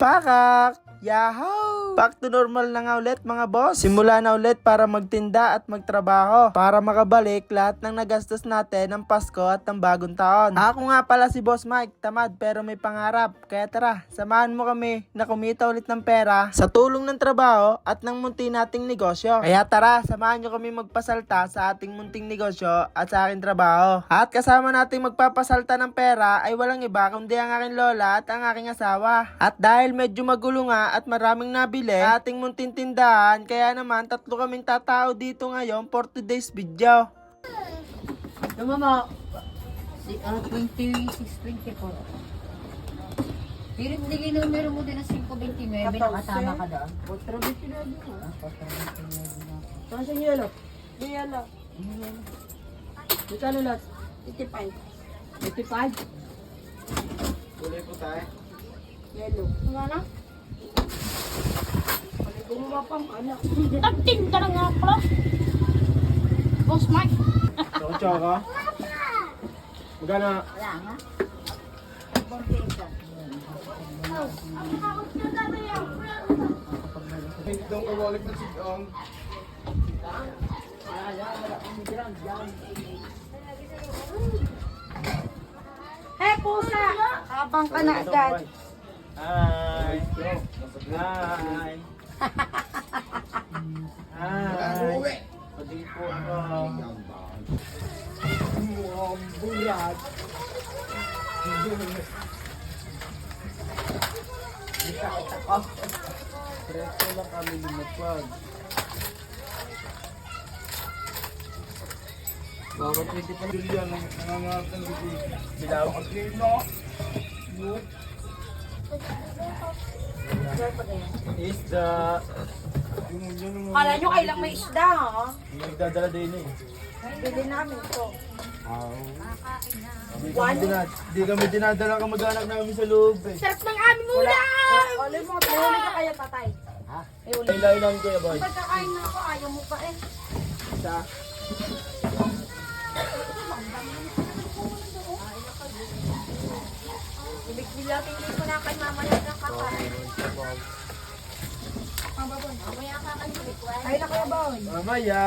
Pakak! Yahoo! Back to normal na nga ulit mga boss. Simula na ulit para magtinda at magtrabaho. Para makabalik lahat ng nagastos natin ng Pasko at ng bagong taon. Ako nga pala si Boss Mike, tamad pero may pangarap. Kaya tara, samahan mo kami na kumita ulit ng pera sa tulong ng trabaho at ng munti nating negosyo. Kaya tara, samahan nyo kami magpasalta sa ating munting negosyo at sa aking trabaho. At kasama nating magpapasalta ng pera ay walang iba kundi ang aking lola at ang aking asawa. At dahil medyo magulo nga at maraming nabili ating munting tindahan, kaya naman tatlo kaming tatao dito ngayon for today's video. Mama, 26, 24. Pirit-ligay numero mo din ng 529, nakatama ka doon. 429. Saan siya yelo? Yung yelo. Magkano lahat? 55. 55? Tuloy po tayo. Yelo. Wala na? Bumaba pang anak. Nagtinda na nga pala. Boss Mike. Chow ka? Magana? Wala nga. Doon ka balik na sigong. Hey, pusa! Habang ka na agad. Hi! Hi! Hi! Pagin po ako. Ang bulat. Preso lang kami lumapag. Bakit pwede pa Julian ang nangangarap ng gusto? Bilaw ang klino. Isda. Yung Kala nyo kailang may isda, ha? nagdadala din eh. Bili namin ito. Di kami dinadala ka mag-anak namin sa loob eh. Sarap ng aming ulam! Ulit mo, tuhuli ka kaya patay. Ilaw lang kayo boy. Pagkakain na ako, ayaw mo pa eh. Isa. Ibig-bilating din ko na kay mama na ng kakain. Mamaya kakain ulit. Ay na kaya ba? Mamaya.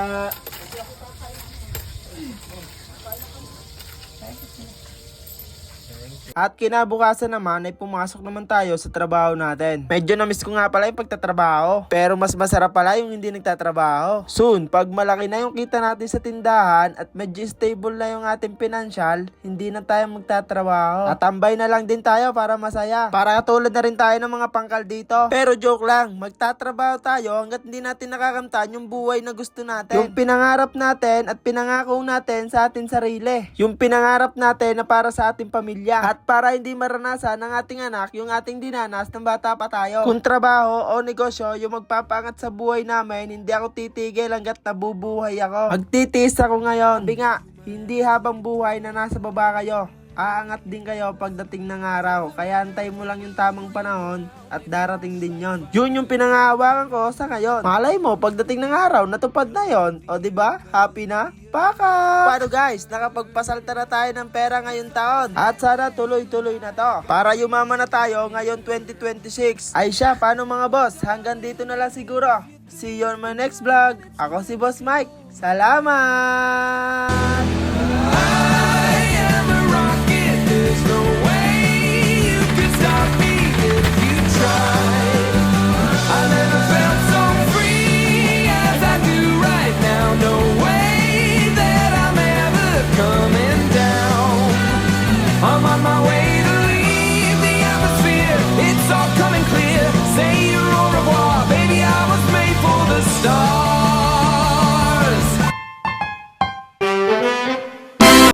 At kinabukasan naman ay pumasok naman tayo sa trabaho natin. Medyo na-miss ko nga pala yung pagtatrabaho. Pero mas masarap pala yung hindi nagtatrabaho. Soon, pag malaki na yung kita natin sa tindahan at medyo stable na yung ating financial, hindi na tayo magtatrabaho. At tambay na lang din tayo para masaya. Para katulad na rin tayo ng mga pangkal dito. Pero joke lang, magtatrabaho tayo hanggat hindi natin nakakamtan yung buhay na gusto natin. Yung pinangarap natin at pinangako natin sa ating sarili. Yung pinangarap natin na para sa ating pamilya. At para hindi maranasan ng ating anak yung ating dinanas ng bata pa tayo. Kung trabaho o negosyo yung magpapaangat sa buhay namin, hindi ako titigil hanggat nabubuhay ako. Magtitiis ako ngayon. Sabi nga, hindi habang buhay na nasa baba kayo. Aangat din kayo pagdating ng araw. Kaya antay mo lang yung tamang panahon at darating din yon. Yun yung pinangahawakan ko sa ngayon. Malay mo, pagdating ng araw, natupad na yon. O diba? Happy na? Paka! Paano guys? Nakapagpasalta na tayo ng pera ngayong taon. At sana tuloy-tuloy na to. Para yumaman na tayo ngayon 2026. Ay siya, paano mga boss? Hanggang dito na lang siguro. See you on my next vlog. Ako si Boss Mike. Salamat!